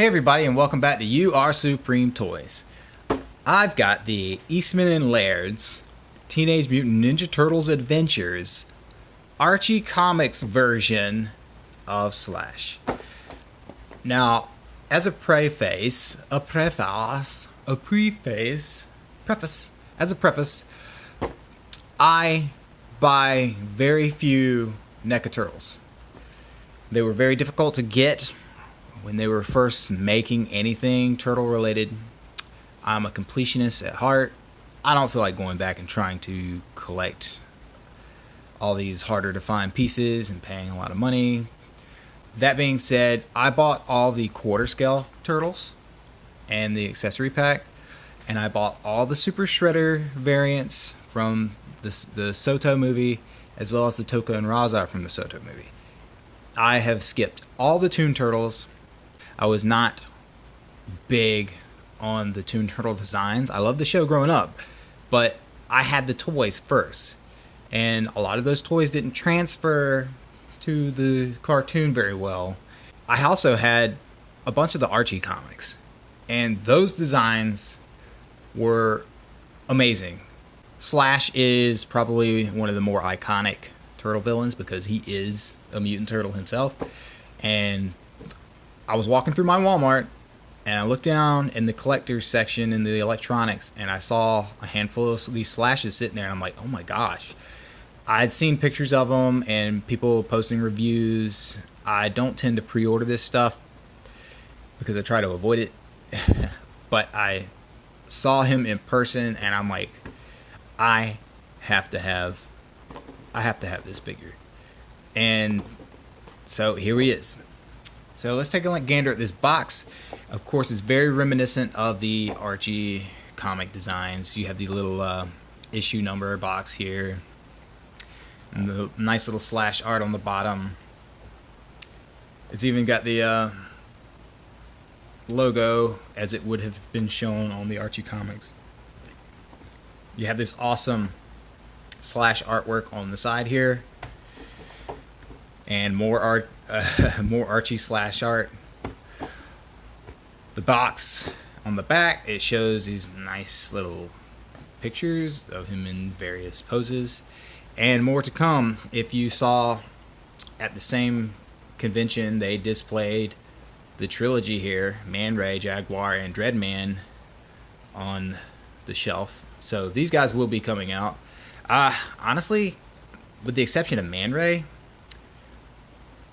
Hey everybody, and welcome back to You Are Supreme Toys. I've got the Eastman and Laird's Teenage Mutant Ninja Turtles Adventures Archie Comics version of Slash. Now, as a preface, I buy very few Neca Turtles. They were very difficult to get when they were first making anything turtle related. I'm a completionist at heart. I don't feel like going back and trying to collect all these harder to find pieces and paying a lot of money. That being said, I bought all the quarter scale turtles and the accessory pack, and I bought all the Super Shredder variants from the Soto movie, as well as the Toka and Raza from the Soto movie. I have skipped all the Toon Turtles. I was not big on the Toon Turtle designs. I loved the show growing up, but I had the toys first. And a lot of those toys didn't transfer to the cartoon very well. I also had a bunch of the Archie comics, and those designs were amazing. Slash is probably one of the more iconic turtle villains because he is a mutant turtle himself. And I was walking through my Walmart, and I looked down in the collector's section in the electronics, and I saw a handful of these Slashes sitting there, and I'm like, oh my gosh. I'd seen pictures of them and people posting reviews. I don't tend to pre-order this stuff because I try to avoid it. But I saw him in person, and I'm like, I have to have this figure. And so here he is. So let's take a gander at this box. Of course, it's very reminiscent of the Archie comic designs. You have the little issue number box here, and the nice little Slash art on the bottom. It's even got the logo as it would have been shown on the Archie comics. You have this awesome Slash artwork on the side here, and more Archie Slash art. The box on the back, it shows these nice little pictures of him in various poses, and more to come. If you saw at the same convention, they displayed the trilogy here, Man Ray, Jaguar, and Dreadman on the shelf. So these guys will be coming out. Honestly, with the exception of Man Ray,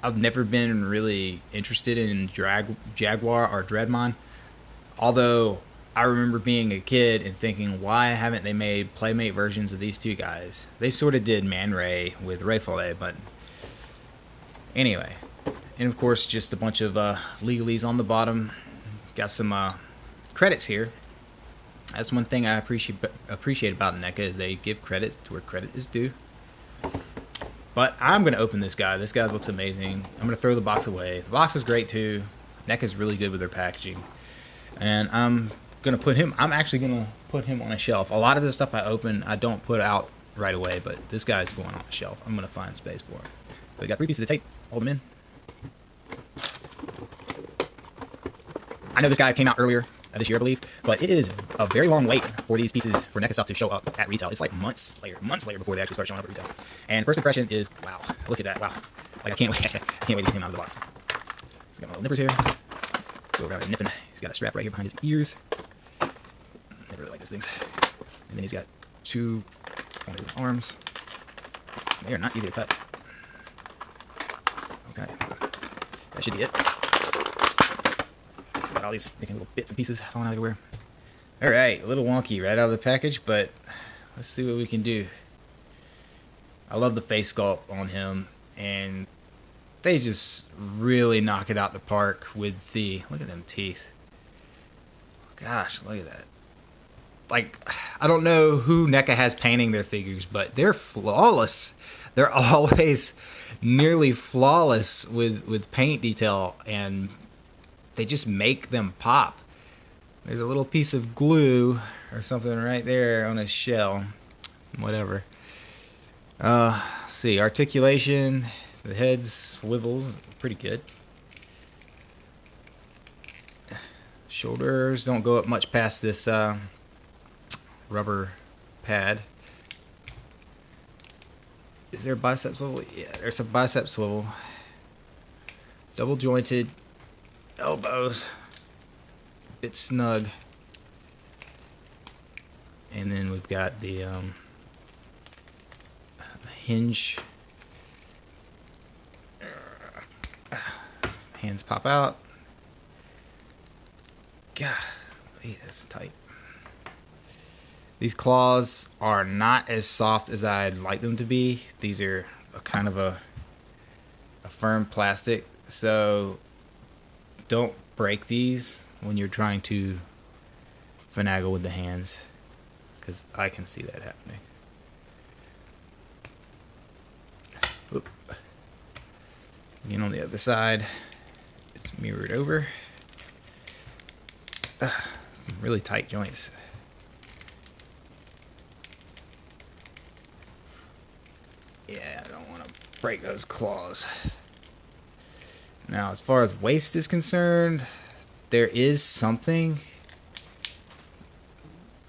I've never been really interested in Jaguar or Dreadmon. Although I remember being a kid and thinking, why haven't they made Playmate versions of these two guys? They sort of did Man Ray with Rayfale, but anyway. And of course, just a bunch of legalese on the bottom. Got some credits here. That's one thing I appreciate about NECA, is they give credit to where credit is due. But I'm going to open this guy. This guy looks amazing. I'm going to throw the box away. The box is great too. NECA's really good with their packaging. And I'm actually going to put him on a shelf. A lot of the stuff I open, I don't put out right away, but this guy's going on a shelf. I'm going to find space for him. So we got 3 pieces of tape. Hold them in. I know this guy came out earlier this year, I believe, but it is a very long wait for these pieces for NECA stuff to show up at retail. It's like months later before they actually start showing up at retail. And first impression is, wow, look at that, wow. Like, I can't wait to get him out of the box. He's got my little nippers here. Go around and nipping. He's got a strap right here behind his ears. Never really like those things. And then he's got 2 on his arms. They are not easy to cut. Okay, that should be it. Got all these little bits and pieces falling out everywhere. Alright, a little wonky right out of the package, but let's see what we can do. I love the face sculpt on him, and they just really knock it out the park with the, look at them teeth. Gosh, look at that. Like, I don't know who NECA has painting their figures, but they're flawless. They're always nearly flawless with paint detail, and they just make them pop. There's a little piece of glue or something right there on his shell. Whatever. Let's see, articulation. The head swivels pretty good. Shoulders don't go up much past this rubber pad. Is there a bicep swivel? Yeah, there's a bicep swivel. Double jointed elbows. Bit snug. And then we've got the hinge. Hands pop out. God, that's tight. These claws are not as soft as I'd like them to be. These are a kind of a firm plastic, so don't break these when you're trying to finagle with the hands, because I can see that happening. Oop. Again, on the other side, it's mirrored over. Really tight joints. Yeah, I don't want to break those claws. Now, as far as waist is concerned, there is something.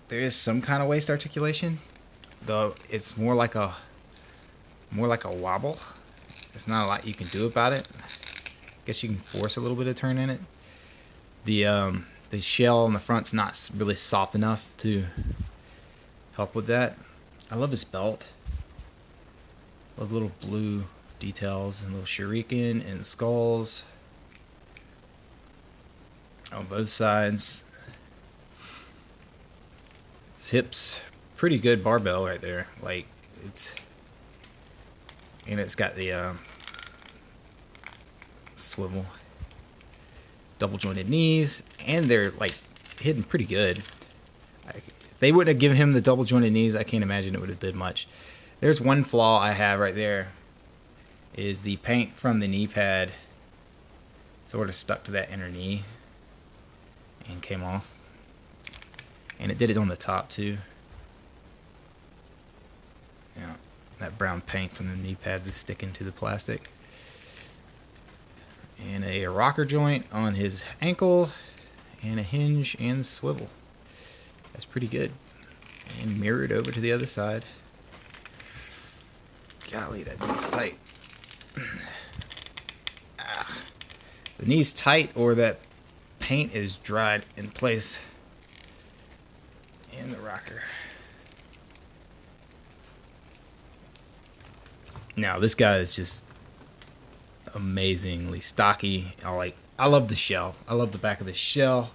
There is some kind of waist articulation, though it's more like a wobble. There's not a lot you can do about it. I guess you can force a little bit of turn in it. The shell on the front's not really soft enough to help with that. I love his belt. Love little blue details and little shuriken and skulls on both sides. His hips, pretty good barbell right there. Like it's got the swivel. Double jointed knees, and they're like hidden pretty good. If they wouldn't have given him the double jointed knees, I can't imagine it would have did much. There's one flaw I have right there, is the paint from the knee pad sort of stuck to that inner knee and came off, and it did it on the top too. Yeah, that brown paint from the knee pads is sticking to the plastic. And a rocker joint on his ankle, and a hinge and swivel. That's pretty good. And mirrored over to the other side. Golly, that knee's tight. The knee's tight, or that paint is dried in place in the rocker. Now, this guy is just amazingly stocky. I love the shell. I love the back of the shell.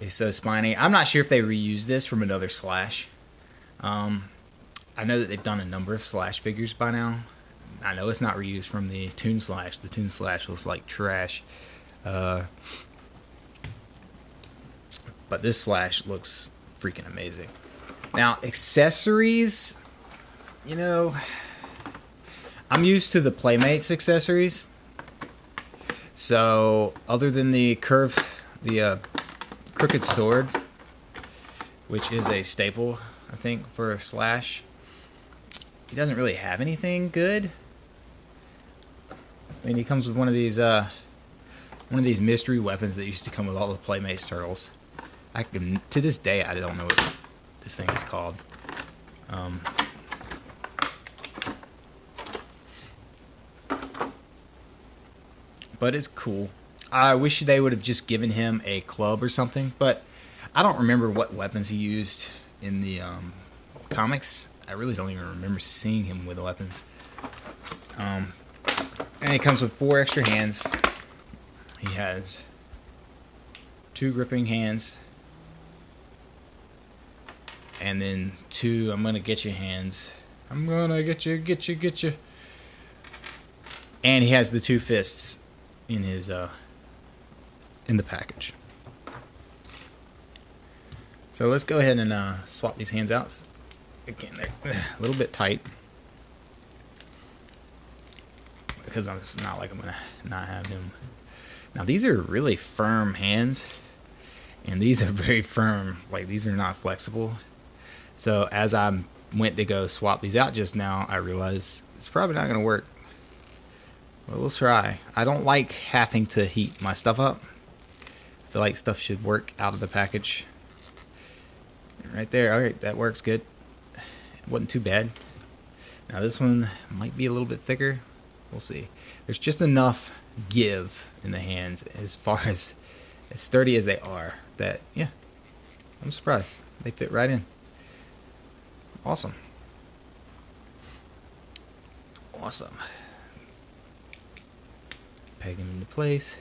It's so spiny. I'm not sure if they reused this from another Slash. I know that they've done a number of Slash figures by now. I know it's not reused from the Toon Slash. The Toon Slash was like trash. But this Slash looks freaking amazing. Now, accessories, you know, I'm used to the Playmates accessories. So, other than the crooked sword, which is a staple, I think, for Slash, he doesn't really have anything good. I mean, he comes with one of these mystery weapons that used to come with all the Playmates turtles. To this day, I don't know what this thing is called. But it's cool. I wish they would have just given him a club or something, but I don't remember what weapons he used in the comics. I really don't even remember seeing him with weapons. And he comes with 4 extra hands. He has 2 gripping hands, and then 2 I'm gonna get you hands. I'm gonna get you. And he has the 2 fists in his in the package. So let's go ahead and swap these hands out. Again, they're a little bit tight because it's not like I'm gonna not have him. Now these are really firm hands, and these are very firm. Like, these are not flexible. So as I went to go swap these out just now, I realized it's probably not gonna work. But we'll try. I don't like having to heat my stuff up. feel like stuff should work out of the package. Right there. Alright, that works good. It wasn't too bad. Now this one might be a little bit thicker. We'll see. There's just enough give in the hands as far as sturdy as they are that, yeah, I'm surprised. They fit right in. Awesome. Awesome. Peg them into place.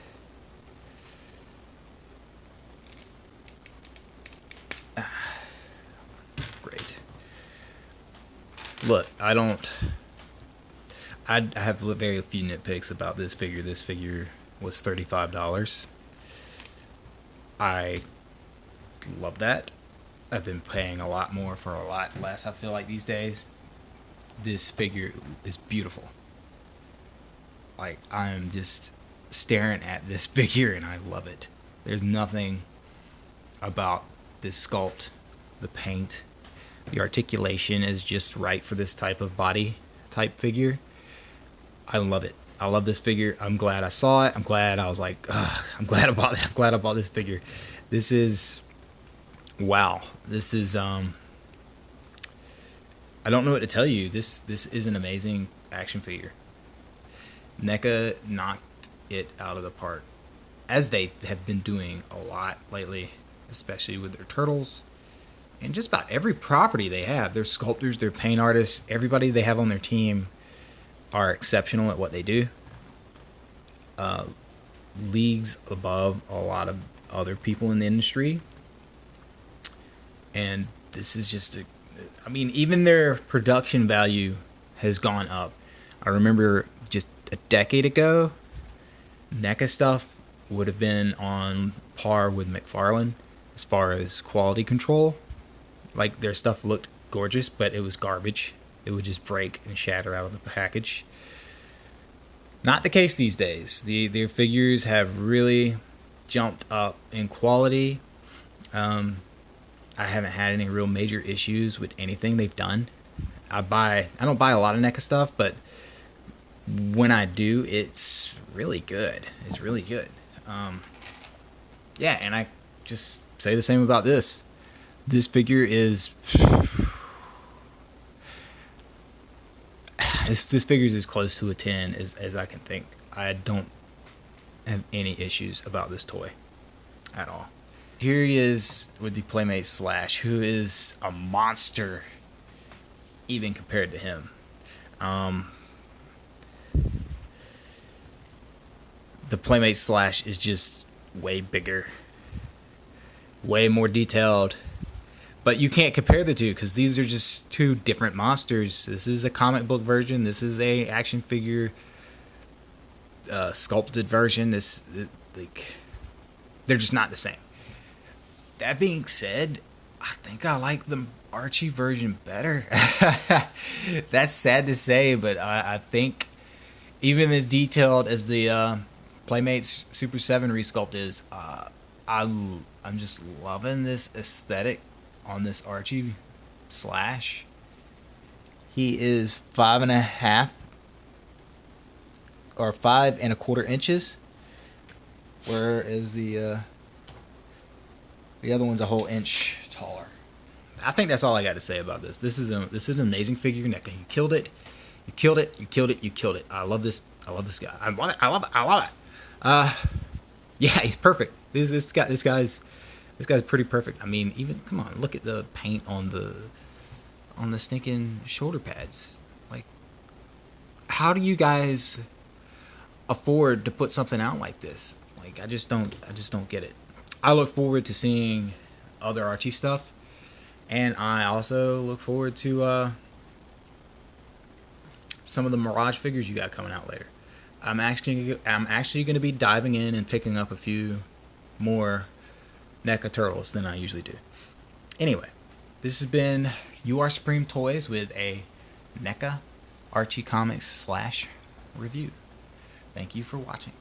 Great. Look, I have very few nitpicks about this figure. This figure was $35. I love that. I've been paying a lot more for a lot less, I feel like, these days. This figure is beautiful. Like, I'm just staring at this figure and I love it. There's nothing about this sculpt, the paint, the articulation is just right for this type of body type figure. I love it. I love this figure. I'm glad I saw it. I'm glad I was like, I'm glad I bought it. I'm glad I bought this figure. This is, wow. This is, I don't know what to tell you. This is an amazing action figure. Neca knocked it out of the park, as they have been doing a lot lately, especially with their turtles and just about every property they have. Their sculptors, their paint artists, everybody they have on their team are exceptional at what they do. Leagues above a lot of other people in the industry. And this is just I mean, even their production value has gone up. I remember just a decade ago, NECA stuff would have been on par with McFarlane as far as quality control. Like, their stuff looked gorgeous, but it was garbage. It would just break and shatter out of the package. Not the case these days. Their figures have really jumped up in quality. I haven't had any real major issues with anything they've done. I don't buy a lot of NECA stuff, but when I do, it's really good. It's really good. Yeah, and I just say the same about this. This figure is... This figure is as close to a 10 as I can think. I don't have any issues about this toy at all. Here he is with the Playmate Slash, who is a monster even compared to him. The Playmate Slash is just way bigger, way more detailed. But you can't compare the two because these are just two different monsters. This is a comic book version. This is a action figure sculpted version. They're just not the same. That being said, I think I like the Archie version better. That's sad to say, but I think even as detailed as the Playmates Super 7 resculpt is, I'm just loving this aesthetic on this Archie Slash. He is 5.5 or 5.25 inches, whereas the other one's a whole inch taller. I think that's all I got to say about this. This is an amazing figure, Neca. You killed it. You killed it. You killed it. You killed it. I love this. I love this guy. I love it. I love it. I love it. Yeah, he's perfect. This guy's pretty perfect. I mean, even come on, look at the paint on the stinking shoulder pads. Like, how do you guys afford to put something out like this? Like, I just don't get it. I look forward to seeing other Archie stuff, and I also look forward to some of the Mirage figures you got coming out later. I'm actually going to be diving in and picking up a few more NECA turtles than I usually do. Anyway, this has been UR Supreme Toys with a NECA Archie Comics / review. Thank you for watching.